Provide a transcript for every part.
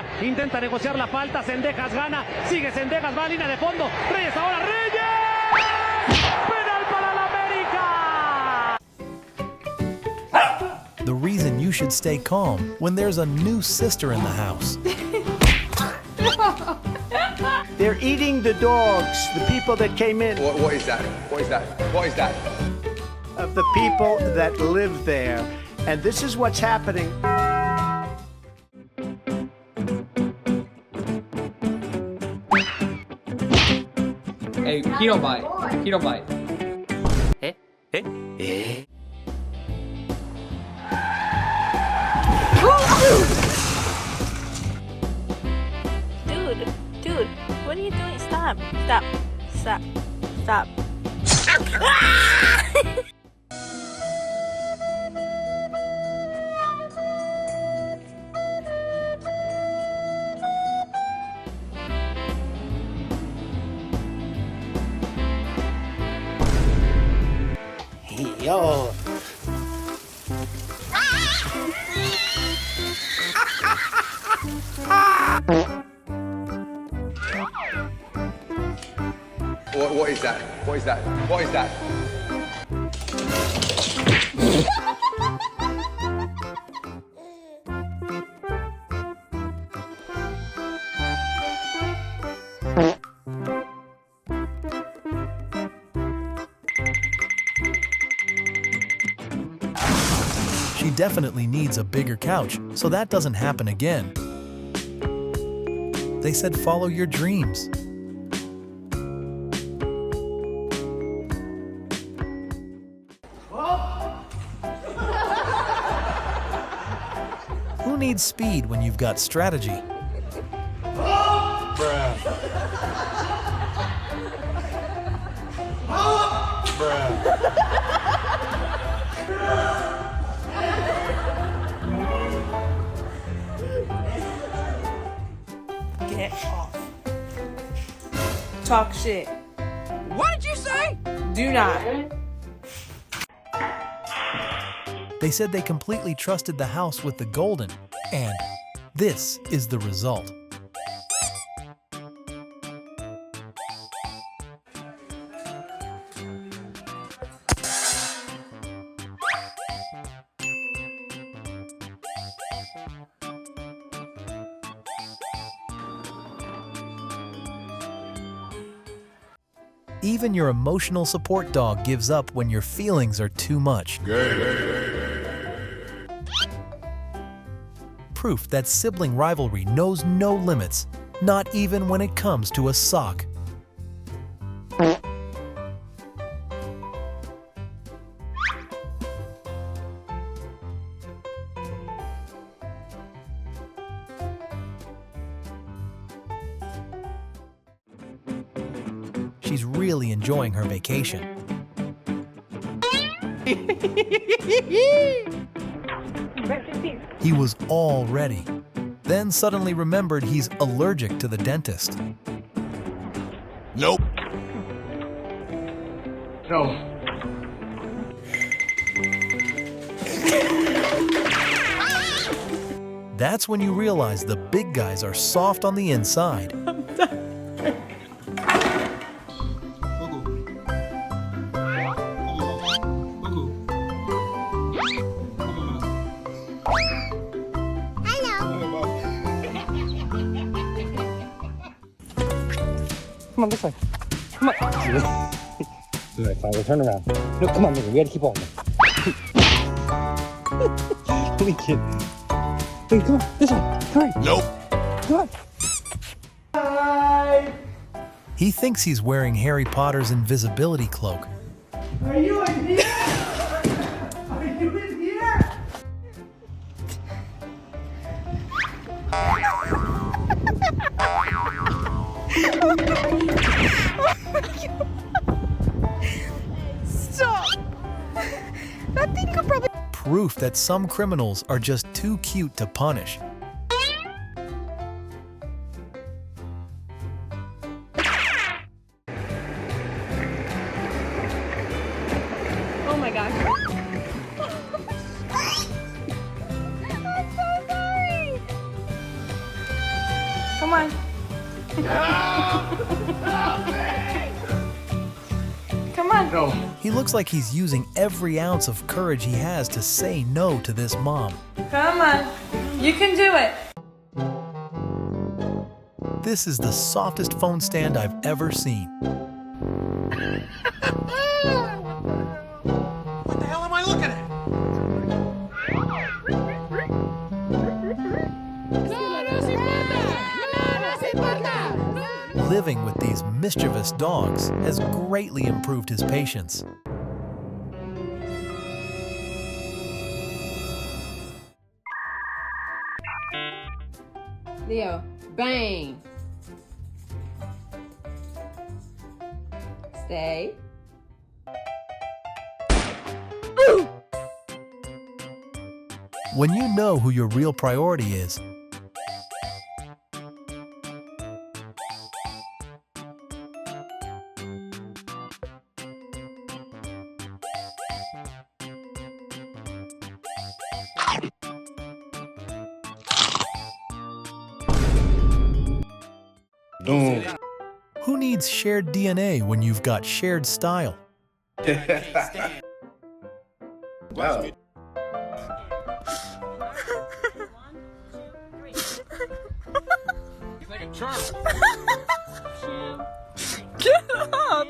Cendejas, intenta negociar la falta, Cendejas gana, sigue Cendejas, va a línea de fondo, Reyes ahora, Reyes, penal para la América. The reason you should stay calm when there's a new sister in the house. They're eating the dogs, the people that came in. What is that? What is that? What is that? Of the people that live there. And this is what's happening. Hey, he don't bite. He don't bite. Dude, what are you doing? Stop. Yo. What is that? What is that? What is that? She definitely needs a bigger couch, so that doesn't happen again. They said follow your dreams. Who needs speed when you've got strategy? Get off. Talk shit. What did you say? Do not. They said they completely trusted the house with the golden, and this is the result. Even your emotional support dog gives up when your feelings are too much. Proof that sibling rivalry knows no limits, not even when it comes to a sock. She's really enjoying her vacation. He was all ready, then suddenly remembered he's allergic to the dentist. Nope. No. That's when you realize the big guys are soft on the inside. Come on, this way. Come on. All right, fine, we'll turn around. No, come on, we gotta keep on. Holy kid. Hey, come on, this way. Hurry. Nope. Come on. Hi. He thinks he's wearing Harry Potter's invisibility cloak. Are you in here? Are you in here? Stop. That thing could probably. Proof that some criminals are just too cute to punish. Oh my gosh. I'm so sorry. Come on. Come on. No. He looks like he's using every ounce of courage he has to say no to this mom. Come on. You can do it. This is the softest phone stand I've ever seen. What the hell am I looking at? Living with these mischievous dogs has greatly improved his patience. Leo, bang. Stay. When you know who your real priority is, who needs shared DNA when you've got shared style? Wow. Get up.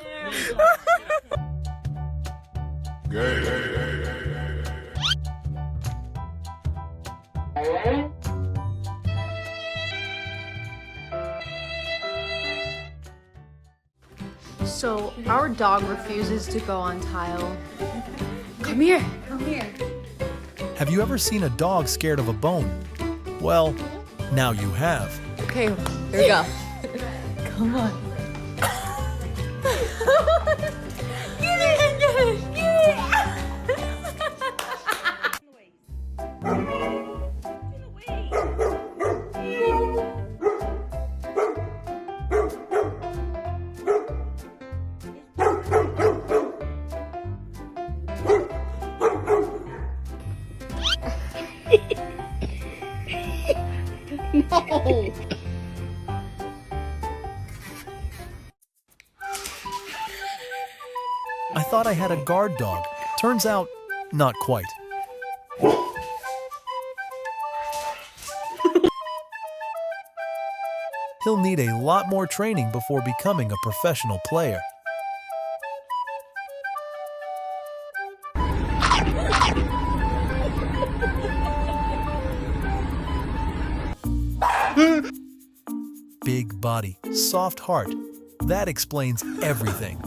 So, our dog refuses to go on tile. Come here. Have you ever seen a dog scared of a bone? Well, now you have. Okay, here we go. Come on. No! I thought I had a guard dog. Turns out, not quite. He'll need a lot more training before becoming a professional player. Big body, soft heart. That explains everything.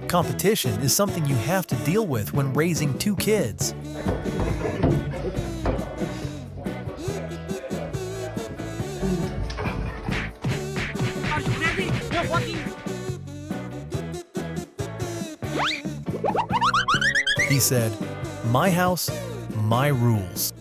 Competition is something you have to deal with when raising two kids. He said, "My house, my rules."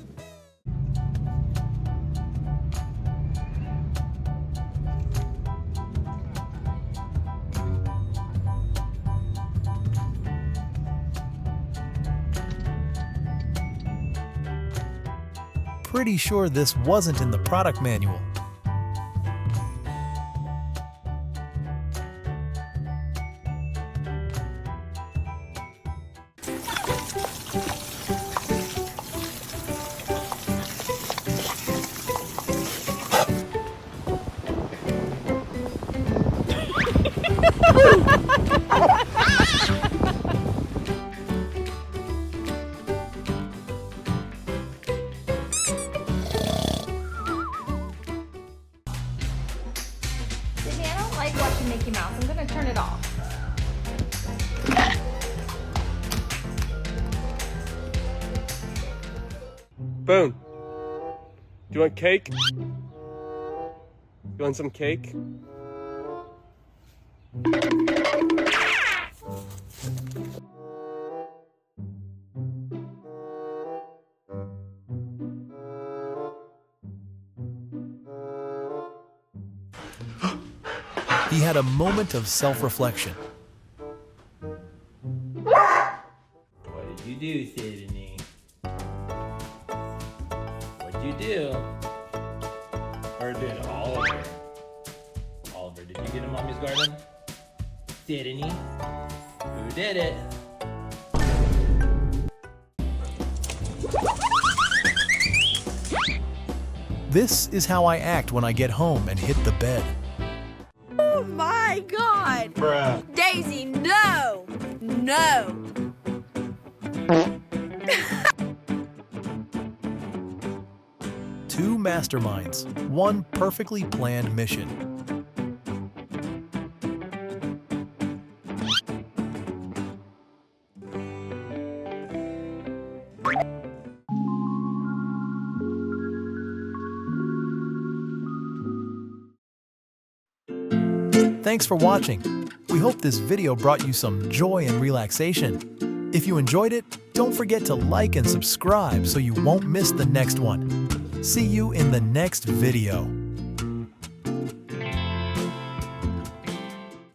Pretty sure this wasn't in the product manual. Mickey Mouse. I'm gonna turn it off. Boone, do you want cake? You want some cake? had a moment of self-reflection. What did you do, Sydney? What'd you do? Or did Oliver? Oliver, did you get in Mommy's garden? Sydney? Who did it? This is how I act when I get home and hit the bed. Oh my God! Bruh. Daisy, no! No! Two masterminds, one perfectly planned mission. Thanks for watching. We hope this video brought you some joy and relaxation. If you enjoyed it, don't forget to like and subscribe so you won't miss the next one. See you in the next video.